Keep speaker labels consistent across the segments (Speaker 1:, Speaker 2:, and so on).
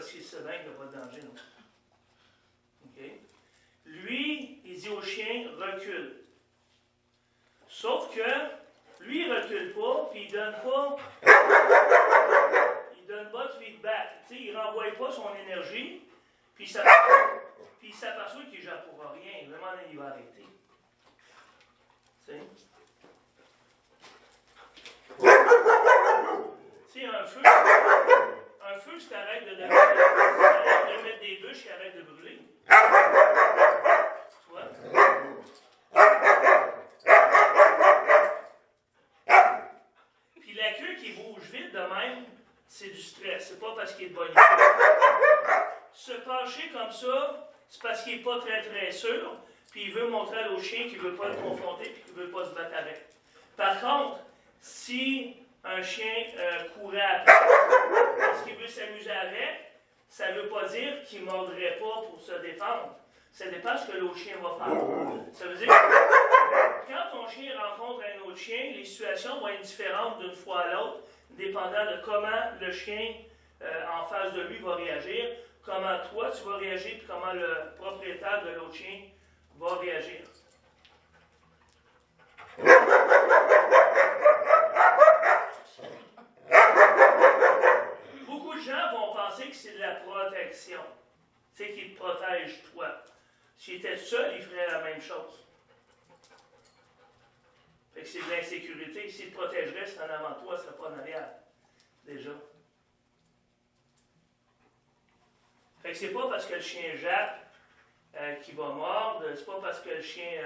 Speaker 1: parce qu'il sait bien qu'il n'y a pas de danger, non? OK? Lui, il dit au chien, recule. Sauf que, lui, il ne recule pas, puis il ne donne pas de feedback. Tu sais, il ne renvoie pas son énergie, puis il s'aperçoit qu'il n'échappe pour rien. Vraiment, il va arrêter. Tu sais? Tu sais, un feu, si tu arrêtes de mettre des bûches, il arrête de brûler. Tu vois? Puis la queue qui bouge vite de même, c'est du stress. C'est pas parce qu'il est de bonne humeur. Se pencher comme ça, c'est parce qu'il n'est pas très très sûr, puis il veut montrer à l'autre chien qu'il ne veut pas le confronter, puis qu'il ne veut pas se battre avec. Par contre, si un chien courait après parce qu'il veut s'amuser avec, ça ne veut pas dire qu'il ne mordrait pas pour se défendre. Ça dépend de ce que l'autre chien va faire. Ça veut dire que quand ton chien rencontre un autre chien, les situations vont être différentes d'une fois à l'autre, dépendant de comment le chien en face de lui va réagir, comment toi tu vas réagir, puis comment le propriétaire de l'autre chien va réagir. Beaucoup de gens vont penser que c'est de la protection. Tu sais, qu'il te protège toi. S'il était seul, il ferait la même chose. Fait que c'est de l'insécurité. S'il te protégerait, c'est en avant de toi, ce serait pas en arrière. Déjà. Fait que c'est pas parce que le chien jappe qu'il va mordre, c'est pas parce que le chien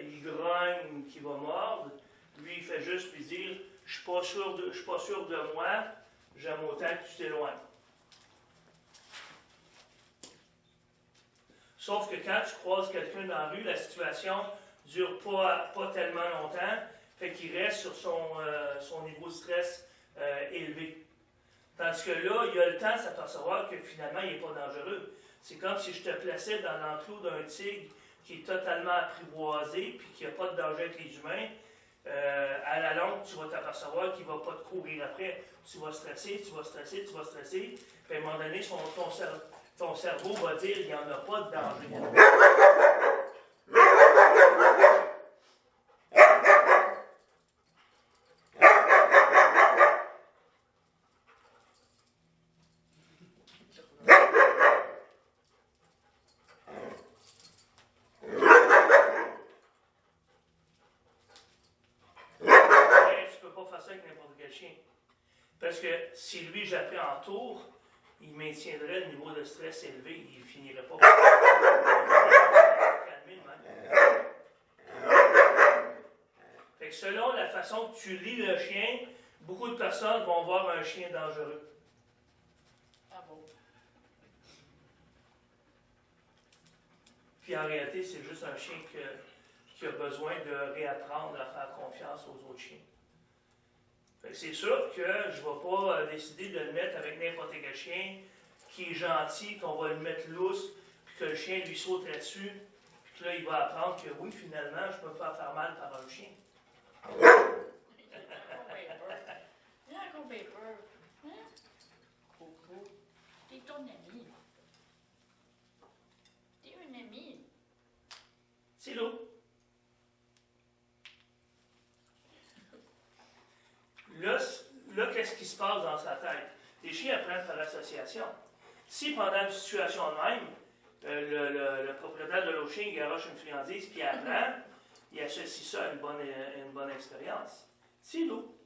Speaker 1: il grogne qu'il va mordre. Lui, il fait juste lui dire je suis pas sûr de moi, j'aime autant que tu t'éloignes. Sauf que quand tu croises quelqu'un dans la rue, la situation ne dure pas tellement longtemps, fait qu'il reste sur son niveau de stress élevé. Tandis que là, il a le temps de s'apercevoir que finalement, il n'est pas dangereux. C'est comme si je te plaçais dans l'enclos d'un tigre qui est totalement apprivoisé puis qui n'a pas de danger avec les humains. À la longue, tu vas t'apercevoir qu'il ne va pas te courir après. Tu vas stresser. Puis à un moment donné, ton cerveau va dire qu'il n'y en a pas de danger. Parce que si lui, j'appelais en tour, il maintiendrait le niveau de stress élevé, il ne finirait pas par calmer le même. Fait que selon la façon que tu lis le chien, beaucoup de personnes vont voir un chien dangereux.
Speaker 2: Ah bon?
Speaker 1: Puis en réalité, c'est juste un chien qui a besoin de réapprendre à faire confiance aux autres chiens. C'est sûr que je ne vais pas décider de le mettre avec n'importe quel chien qui est gentil, qu'on va le mettre lousse, puis que le chien lui saute là-dessus, puis que là, il va apprendre que oui, finalement, je peux me faire mal par un chien.
Speaker 2: Il a encore bien peur. Hein? Coco, t'es ton ami. T'es un ami.
Speaker 1: C'est l'eau. Là, qu'est-ce qui se passe dans sa tête? Les chiens apprennent par association. Si pendant une situation de même, le propriétaire de l'autre chien il garoche une friandise puis il apprend, il associe ça à une bonne expérience. C'est l'eau.